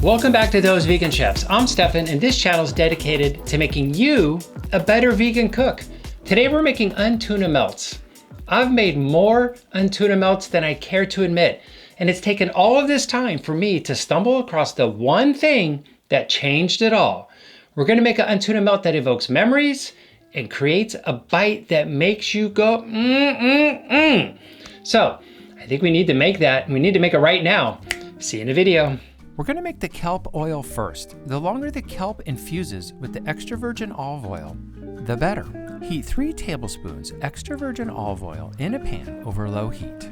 Welcome back to Those Vegan Chefs. I'm Stefan, and this channel is dedicated to making you a better vegan cook. Today we're making untuna melts. I've made more untuna melts than I care to admit, and it's taken all of this time for me to stumble across the one thing that changed it all. We're gonna make an untuna melt that evokes memories and creates a bite that makes you go, So, I think we need to make that, and we need to make it right now. See you in the video. We're gonna make the kelp oil first. The longer the kelp infuses with the extra virgin olive oil, the better. Heat 3 tablespoons extra virgin olive oil in a pan over low heat.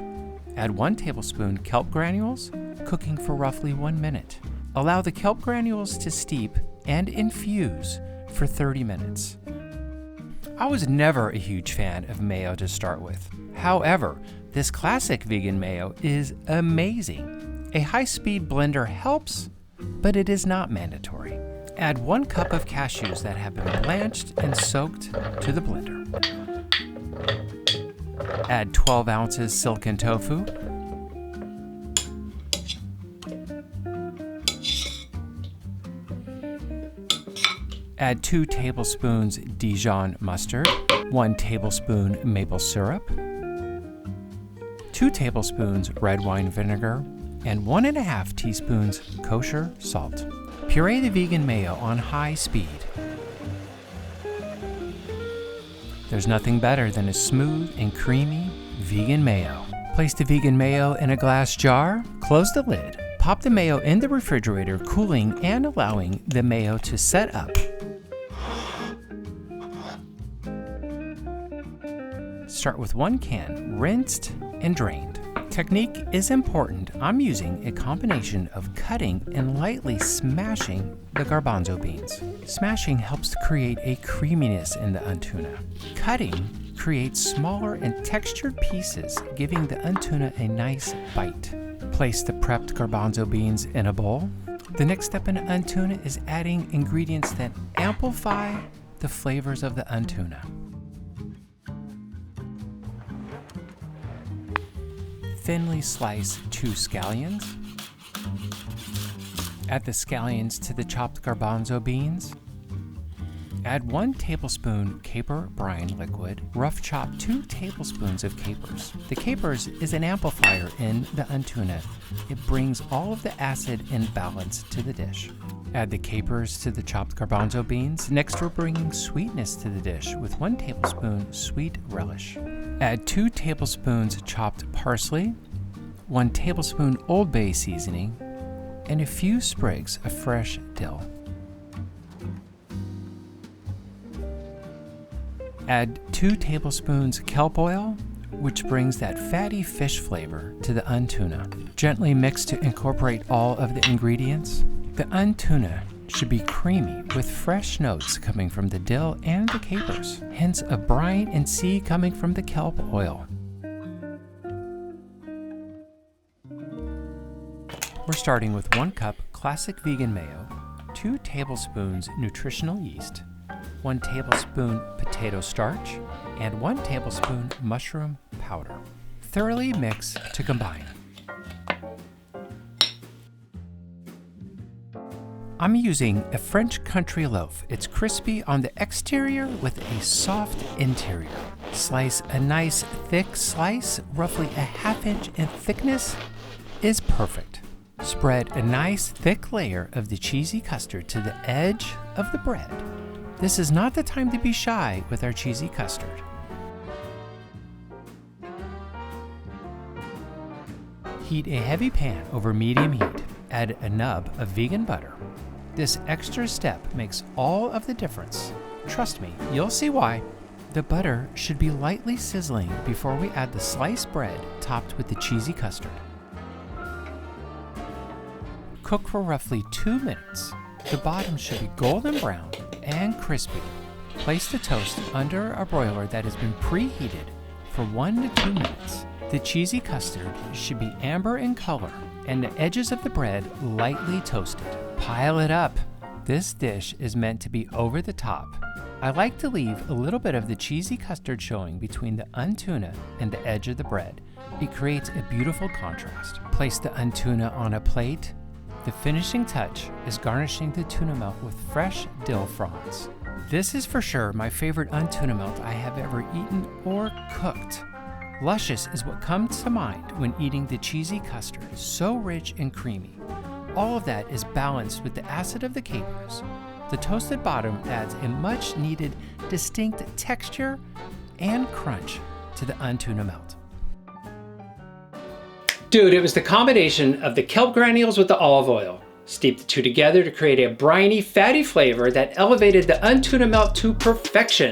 Add 1 tablespoon kelp granules, cooking for roughly 1 minute. Allow the kelp granules to steep and infuse for 30 minutes. I was never a huge fan of mayo to start with. However, this classic vegan mayo is amazing. A high-speed blender helps, but it is not mandatory. Add 1 cup of cashews that have been blanched and soaked to the blender. Add 12 ounces silken tofu. Add 2 tablespoons Dijon mustard, 1 tablespoon maple syrup, 2 tablespoons red wine vinegar, and 1½ teaspoons kosher salt. Puree the vegan mayo on high speed. There's nothing better than a smooth and creamy vegan mayo. Place the vegan mayo in a glass jar, close the lid, pop the mayo in the refrigerator, cooling and allowing the mayo to set up. Start with 1 can, rinsed and drained. Technique is important. I'm using a combination of cutting and lightly smashing the garbanzo beans. Smashing helps to create a creaminess in the untuna. Cutting creates smaller and textured pieces, giving the untuna a nice bite. Place the prepped garbanzo beans in a bowl. The next step in untuna is adding ingredients that amplify the flavors of the untuna. Thinly slice 2 scallions. Add the scallions to the chopped garbanzo beans. Add 1 tablespoon caper brine liquid. Rough chop 2 tablespoons of capers. The capers is an amplifier in the untuna. It brings all of the acid in balance to the dish. Add the capers to the chopped garbanzo beans. Next, we're bringing sweetness to the dish with 1 tablespoon sweet relish. Add 2 tablespoons chopped parsley, 1 tablespoon Old Bay seasoning, and a few sprigs of fresh dill. Add 2 tablespoons kelp oil, which brings that fatty fish flavor to the untuna. Gently mix to incorporate all of the ingredients. The untuna should be creamy with fresh notes coming from the dill and the capers, hints of brine and sea coming from the kelp oil. We're starting with 1 cup classic vegan mayo, 2 tablespoons nutritional yeast, 1 tablespoon potato starch, and 1 tablespoon mushroom powder. Thoroughly mix to combine. I'm using a French country loaf. It's crispy on the exterior with a soft interior. Slice a nice thick slice, roughly a ½ inch in thickness, is perfect. Spread a nice thick layer of the cheesy custard to the edge of the bread. This is not the time to be shy with our cheesy custard. Heat a heavy pan over medium heat. Add a nub of vegan butter. This extra step makes all of the difference. Trust me, you'll see why. The butter should be lightly sizzling before we add the sliced bread topped with the cheesy custard. Cook for roughly 2 minutes. The bottom should be golden brown and crispy. Place the toast under a broiler that has been preheated for 1 to 2 minutes. The cheesy custard should be amber in color and the edges of the bread lightly toasted. Pile it up. This dish is meant to be over the top. I like to leave a little bit of the cheesy custard showing between the untuna and the edge of the bread. It creates a beautiful contrast. Place the untuna on a plate The finishing touch is garnishing the tuna melt with fresh dill fronds. This is for sure my favorite untuna melt I have ever eaten or cooked. Luscious is what comes to mind when eating the cheesy custard, so rich and creamy. All of that is balanced with the acid of the capers. The toasted bottom adds a much needed distinct texture and crunch to the untuna melt. Dude, it was the combination of the kelp granules with the olive oil. Steep the two together to create a briny, fatty flavor that elevated the untuna melt to perfection.